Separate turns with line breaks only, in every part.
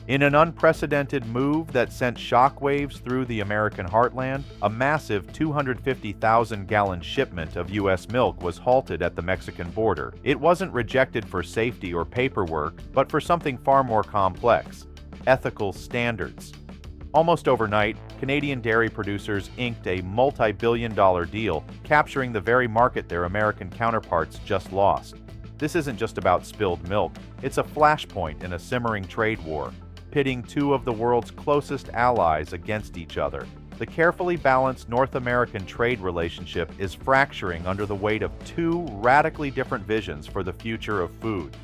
In an unprecedented move that sent shockwaves through the American heartland, a massive 250,000-gallon shipment of U.S. milk was halted at the Mexican border. It wasn't rejected for safety or paperwork, but for something far more complex: ethical standards. Almost overnight, Canadian dairy producers inked a multi-billion-dollar deal, capturing the very market their American counterparts just lost. This isn't just about spilled milk, it's a flashpoint in a simmering trade war, pitting two of the world's closest allies against each other. The carefully balanced North American trade relationship is fracturing under the weight of two radically different visions for the future of food.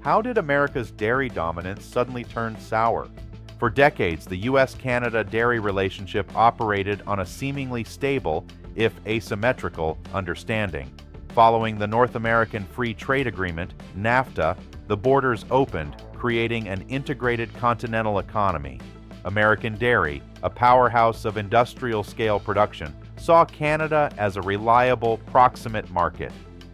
How did America's dairy dominance suddenly turn sour? For decades, the U.S.-Canada dairy relationship operated on a seemingly stable, if asymmetrical, understanding. Following the North American Free Trade Agreement, NAFTA, the borders opened, creating an integrated continental economy. American dairy, a powerhouse of industrial-scale production, saw Canada as a reliable, proximate market.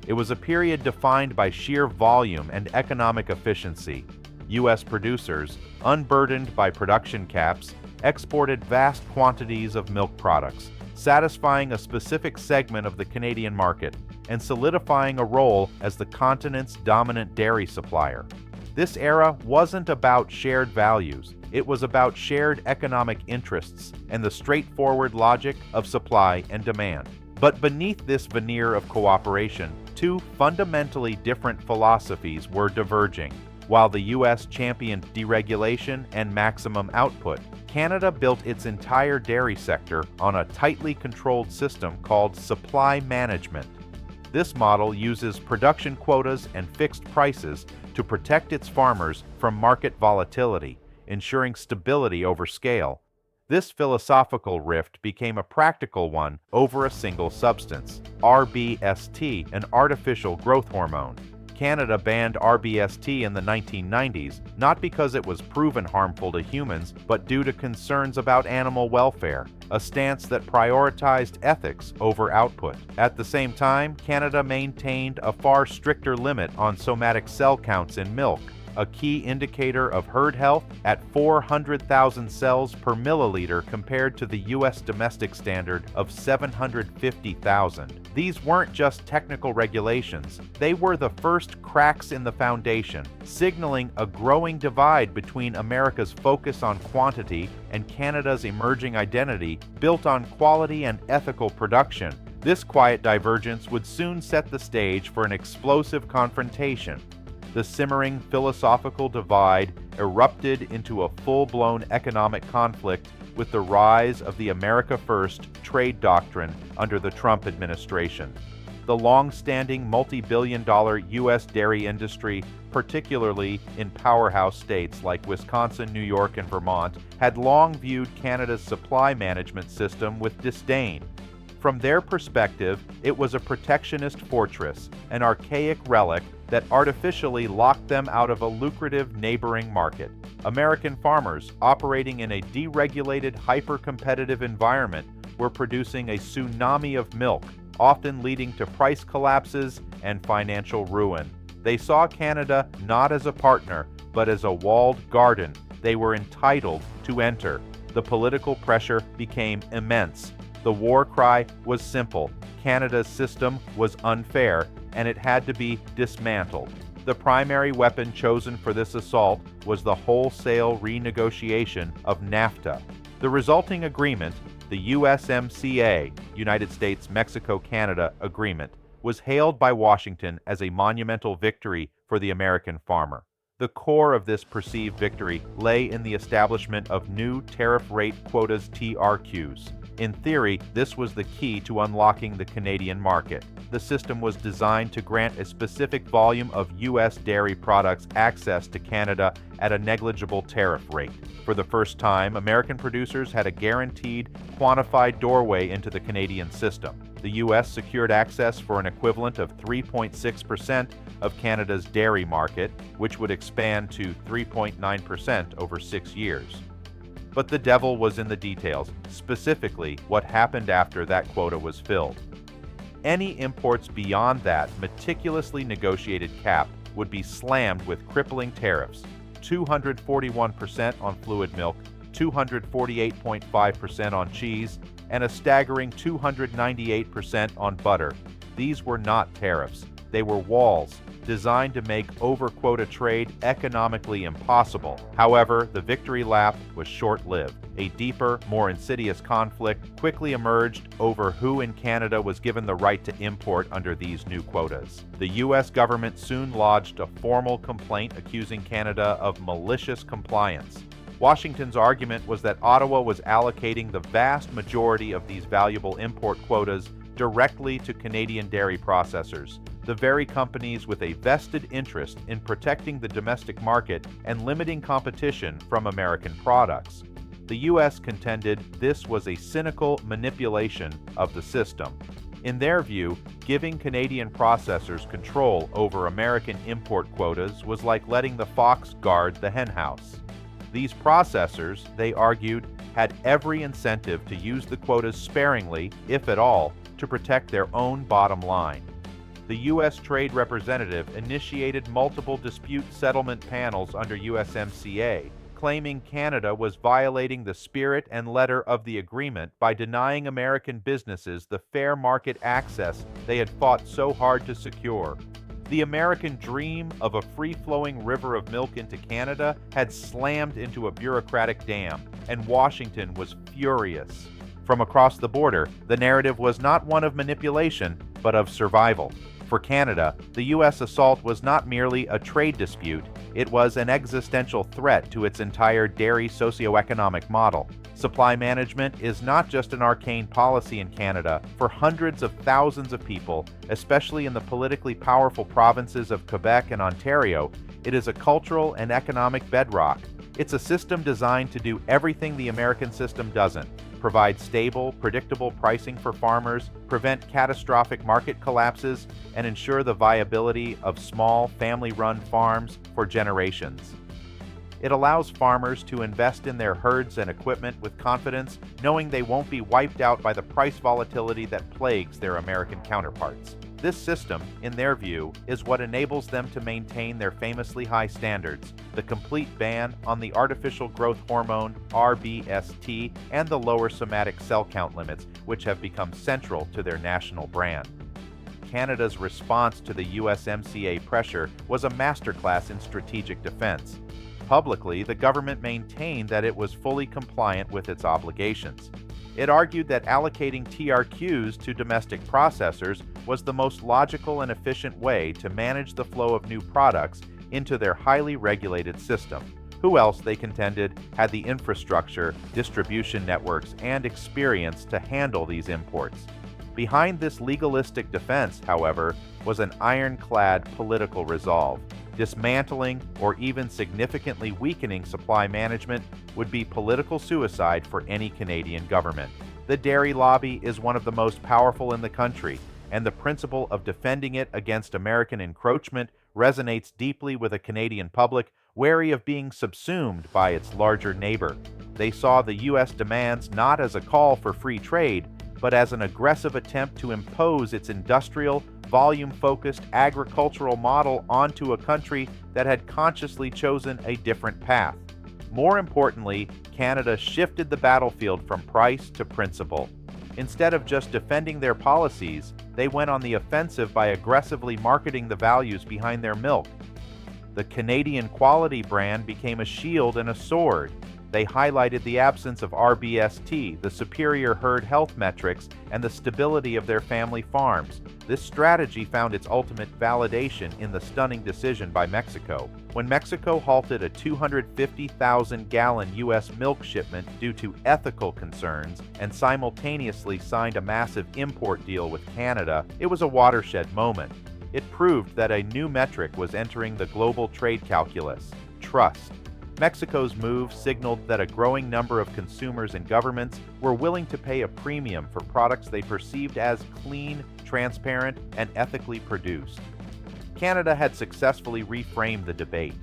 It was a period defined by sheer volume and economic efficiency. U.S. producers, unburdened by production caps, exported vast quantities of milk products, satisfying a specific segment of the Canadian market and solidifying a role as the continent's dominant dairy supplier. This era wasn't about shared values, it was about shared economic interests and the straightforward logic of supply and demand. But beneath this veneer of cooperation, two fundamentally different philosophies were diverging. While the U.S. championed deregulation and maximum output, Canada built its entire dairy sector on a tightly controlled system called supply management. This model uses production quotas and fixed prices to protect its farmers from market volatility, ensuring stability over scale. This philosophical rift became a practical one over a single substance, RBST, an artificial growth hormone. Canada banned RBST in the 1990s, not because it was proven harmful to humans, but due to concerns about animal welfare, a stance that prioritized ethics over output. At the same time, Canada maintained a far stricter limit on somatic cell counts in milk, a key indicator of herd health, at 400,000 cells per milliliter compared to the U.S. domestic standard of 750,000. These weren't just technical regulations, they were the first cracks in the foundation, signaling a growing divide between America's focus on quantity and Canada's emerging identity built on quality and ethical production. This quiet divergence would soon set the stage for an explosive confrontation. The simmering philosophical divide erupted into a full-blown economic conflict with the rise of the America First trade doctrine under the Trump administration. The long-standing multi-billion-dollar U.S. dairy industry, particularly in powerhouse states like Wisconsin, New York, and Vermont, had long viewed Canada's supply management system with disdain. From their perspective, it was a protectionist fortress, an archaic relic that artificially locked them out of a lucrative neighboring market. American farmers, operating in a deregulated, hyper-competitive environment, were producing a tsunami of milk, often leading to price collapses and financial ruin. They saw Canada not as a partner, but as a walled garden they were entitled to enter. The political pressure became immense. The war cry was simple: Canada's system was unfair, and it had to be dismantled. The primary weapon chosen for this assault was the wholesale renegotiation of NAFTA. The resulting agreement, the USMCA, United States-Mexico-Canada Agreement, was hailed by Washington as a monumental victory for the American farmer. The core of this perceived victory lay in the establishment of new tariff rate quotas, TRQs. In theory, this was the key to unlocking the Canadian market. The system was designed to grant a specific volume of U.S. dairy products access to Canada at a negligible tariff rate. For the first time, American producers had a guaranteed, quantified doorway into the Canadian system. The U.S. secured access for an equivalent of 3.6% of Canada's dairy market, which would expand to 3.9% over 6 years. But the devil was in the details, specifically what happened after that quota was filled. Any imports beyond that meticulously negotiated cap would be slammed with crippling tariffs. 241% on fluid milk, 248.5% on cheese, and a staggering 298% on butter. These were not tariffs. They were walls designed to make over-quota trade economically impossible. However, the victory lap was short-lived. A deeper, more insidious conflict quickly emerged over who in Canada was given the right to import under these new quotas. The U.S. government soon lodged a formal complaint accusing Canada of malicious compliance. Washington's argument was that Ottawa was allocating the vast majority of these valuable import quotas directly to Canadian dairy processors, the very companies with a vested interest in protecting the domestic market and limiting competition from American products. The U.S. contended this was a cynical manipulation of the system. In their view, giving Canadian processors control over American import quotas was like letting the fox guard the henhouse. These processors, they argued, had every incentive to use the quotas sparingly, if at all, to protect their own bottom line. The U.S. Trade Representative initiated multiple dispute settlement panels under USMCA, claiming Canada was violating the spirit and letter of the agreement by denying American businesses the fair market access they had fought so hard to secure. The American dream of a free-flowing river of milk into Canada had slammed into a bureaucratic dam, and Washington was furious. From across the border, the narrative was not one of manipulation, but of survival. For Canada, the U.S. assault was not merely a trade dispute, it was an existential threat to its entire dairy socioeconomic model. Supply management is not just an arcane policy in Canada. For hundreds of thousands of people, especially in the politically powerful provinces of Quebec and Ontario, it is a cultural and economic bedrock. It's a system designed to do everything the American system doesn't: provide stable, predictable pricing for farmers, prevent catastrophic market collapses, and ensure the viability of small, family-run farms for generations. It allows farmers to invest in their herds and equipment with confidence, knowing they won't be wiped out by the price volatility that plagues their American counterparts. This system, in their view, is what enables them to maintain their famously high standards: the complete ban on the artificial growth hormone RBST and the lower somatic cell count limits, which have become central to their national brand. Canada's response to the USMCA pressure was a masterclass in strategic defense. Publicly, the government maintained that it was fully compliant with its obligations. It argued that allocating TRQs to domestic processors was the most logical and efficient way to manage the flow of new products into their highly regulated system. Who else, they contended, had the infrastructure, distribution networks, and experience to handle these imports? Behind this legalistic defense, however, was an ironclad political resolve. Dismantling or even significantly weakening supply management would be political suicide for any Canadian government. The dairy lobby is one of the most powerful in the country, and the principle of defending it against American encroachment resonates deeply with a Canadian public wary of being subsumed by its larger neighbor. They saw the U.S. demands not as a call for free trade, but as an aggressive attempt to impose its industrial, volume-focused agricultural model onto a country that had consciously chosen a different path. More importantly, Canada shifted the battlefield from price to principle. Instead of just defending their policies, they went on the offensive by aggressively marketing the values behind their milk. The Canadian quality brand became a shield and a sword. They highlighted the absence of RBST, the superior herd health metrics, and the stability of their family farms. This strategy found its ultimate validation in the stunning decision by Mexico. When Mexico halted a 250,000-gallon U.S. milk shipment due to ethical concerns and simultaneously signed a massive import deal with Canada, it was a watershed moment. It proved that a new metric was entering the global trade calculus: trust. Mexico's move signaled that a growing number of consumers and governments were willing to pay a premium for products they perceived as clean, transparent, and ethically produced. Canada had successfully reframed the debate.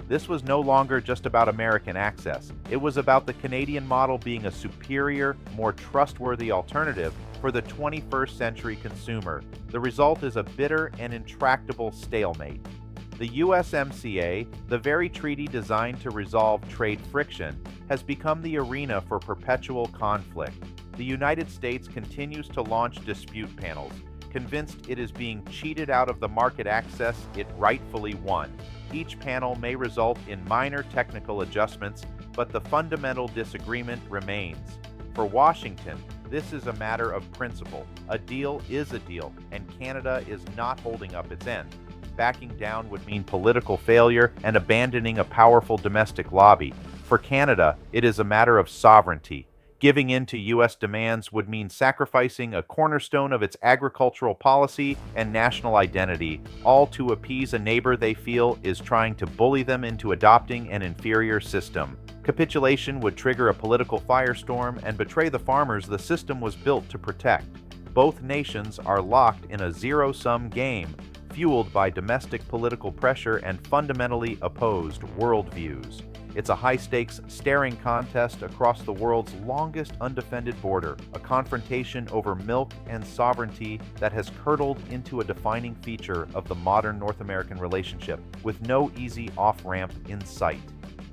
This was no longer just about American access. It was about the Canadian model being a superior, more trustworthy alternative for the 21st century consumer. The result is a bitter and intractable stalemate. The USMCA, the very treaty designed to resolve trade friction, has become the arena for perpetual conflict. The United States continues to launch dispute panels, convinced it is being cheated out of the market access it rightfully won. Each panel may result in minor technical adjustments, but the fundamental disagreement remains. For Washington, this is a matter of principle. A deal is a deal, and Canada is not holding up its end. Backing down would mean political failure and abandoning a powerful domestic lobby. For Canada, it is a matter of sovereignty. Giving in to U.S. demands would mean sacrificing a cornerstone of its agricultural policy and national identity, all to appease a neighbor they feel is trying to bully them into adopting an inferior system. Capitulation would trigger a political firestorm and betray the farmers the system was built to protect. Both nations are locked in a zero-sum game, fueled by domestic political pressure and fundamentally opposed worldviews. It's a high-stakes, staring contest across the world's longest undefended border, a confrontation over milk and sovereignty that has curdled into a defining feature of the modern North American relationship, with no easy off-ramp in sight.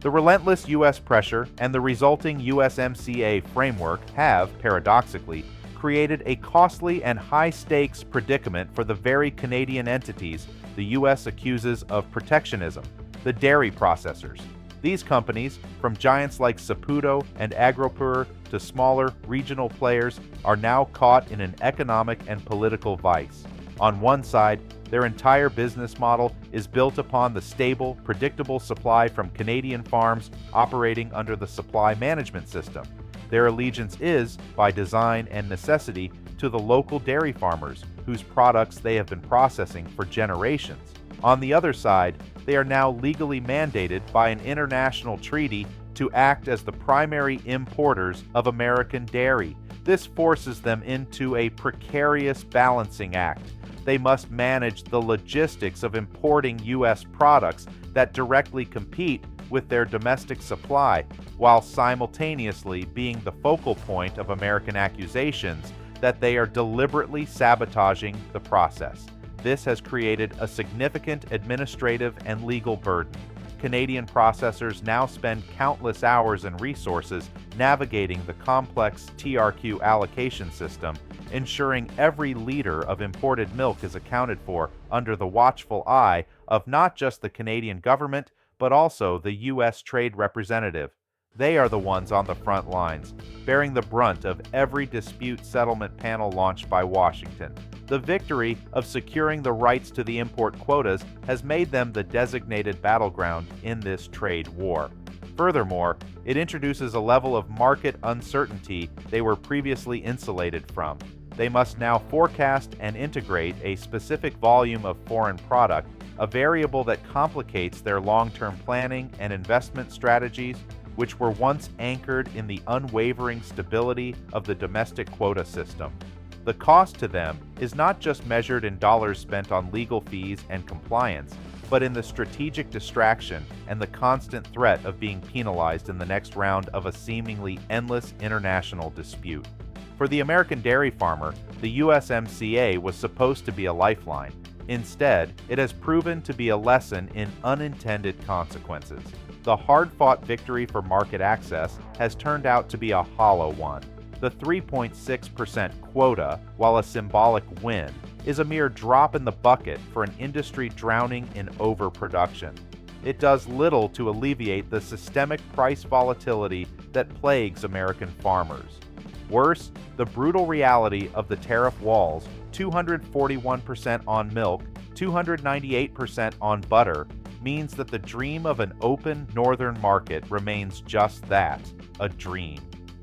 The relentless U.S. pressure and the resulting USMCA framework have, paradoxically, created a costly and high-stakes predicament for the very Canadian entities the U.S. accuses of protectionism, the dairy processors. These companies, from giants like Saputo and Agropur to smaller regional players, are now caught in an economic and political vice. On one side, their entire business model is built upon the stable, predictable supply from Canadian farms operating under the supply management system. Their allegiance is, by design and necessity, to the local dairy farmers, whose products they have been processing for generations. On the other side, they are now legally mandated by an international treaty to act as the primary importers of American dairy. This forces them into a precarious balancing act. They must manage the logistics of importing U.S. products that directly compete with their domestic supply, while simultaneously being the focal point of American accusations that they are deliberately sabotaging the process. This has created a significant administrative and legal burden. Canadian processors now spend countless hours and resources navigating the complex TRQ allocation system, ensuring every liter of imported milk is accounted for under the watchful eye of not just the Canadian government, but also the U.S. Trade Representative. They are the ones on the front lines, bearing the brunt of every dispute settlement panel launched by Washington. The victory of securing the rights to the import quotas has made them the designated battleground in this trade war. Furthermore, it introduces a level of market uncertainty they were previously insulated from. They must now forecast and integrate a specific volume of foreign product, a variable that complicates their long-term planning and investment strategies, which were once anchored in the unwavering stability of the domestic quota system. The cost to them is not just measured in dollars spent on legal fees and compliance, but in the strategic distraction and the constant threat of being penalized in the next round of a seemingly endless international dispute. For the American dairy farmer, the USMCA was supposed to be a lifeline. Instead, it has proven to be a lesson in unintended consequences. The hard-fought victory for market access has turned out to be a hollow one. The 3.6% quota, while a symbolic win, is a mere drop in the bucket for an industry drowning in overproduction. It does little to alleviate the systemic price volatility that plagues American farmers. Worse, the brutal reality of the tariff walls, 241% on milk, 298% on butter, means that the dream of an open northern market remains just that, a dream.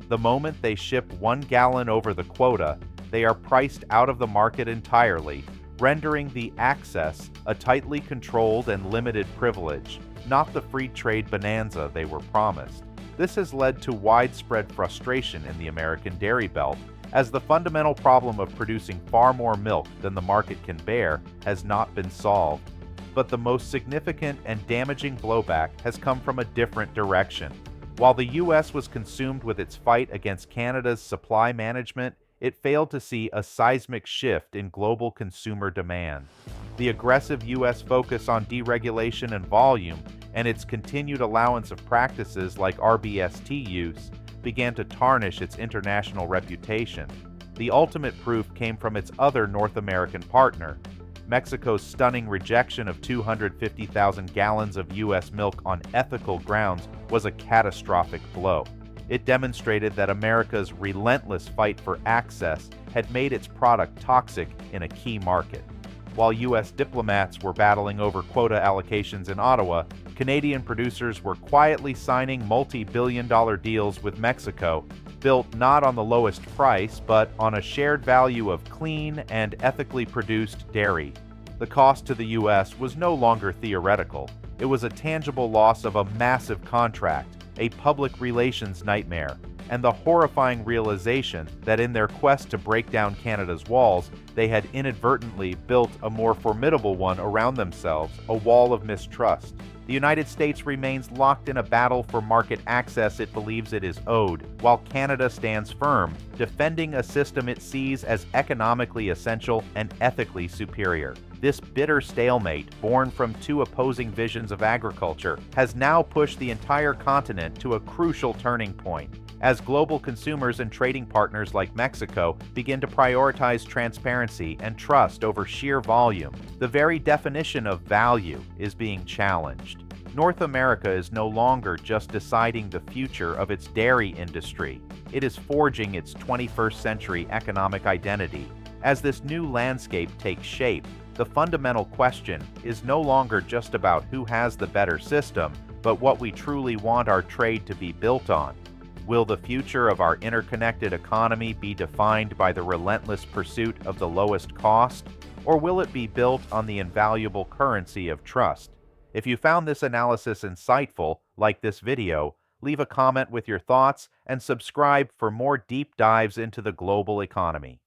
The moment they ship 1 gallon over the quota, they are priced out of the market entirely, rendering the access a tightly controlled and limited privilege, not the free trade bonanza they were promised. This has led to widespread frustration in the American dairy belt, as the fundamental problem of producing far more milk than the market can bear has not been solved. But the most significant and damaging blowback has come from a different direction. While the U.S. was consumed with its fight against Canada's supply management, it failed to see a seismic shift in global consumer demand. The aggressive U.S. focus on deregulation and volume, and its continued allowance of practices like RBST use, began to tarnish its international reputation. The ultimate proof came from its other North American partner. Mexico's stunning rejection of 250,000 gallons of U.S. milk on ethical grounds was a catastrophic blow. It demonstrated that America's relentless fight for access had made its product toxic in a key market. While U.S. diplomats were battling over quota allocations in Ottawa, Canadian producers were quietly signing multi-billion-dollar deals with Mexico, built not on the lowest price, but on a shared value of clean and ethically produced dairy. The cost to the U.S. was no longer theoretical. It was a tangible loss of a massive contract, a public relations nightmare, and the horrifying realization that in their quest to break down Canada's walls, they had inadvertently built a more formidable one around themselves, a wall of mistrust. The United States remains locked in a battle for market access it believes it is owed, while Canada stands firm, defending a system it sees as economically essential and ethically superior. This bitter stalemate, born from two opposing visions of agriculture, has now pushed the entire continent to a crucial turning point. As global consumers and trading partners like Mexico begin to prioritize transparency and trust over sheer volume, the very definition of value is being challenged. North America is no longer just deciding the future of its dairy industry. It is forging its 21st century economic identity. As this new landscape takes shape, the fundamental question is no longer just about who has the better system, but what we truly want our trade to be built on. Will the future of our interconnected economy be defined by the relentless pursuit of the lowest cost, or will it be built on the invaluable currency of trust? If you found this analysis insightful, like this video, leave a comment with your thoughts and subscribe for more deep dives into the global economy.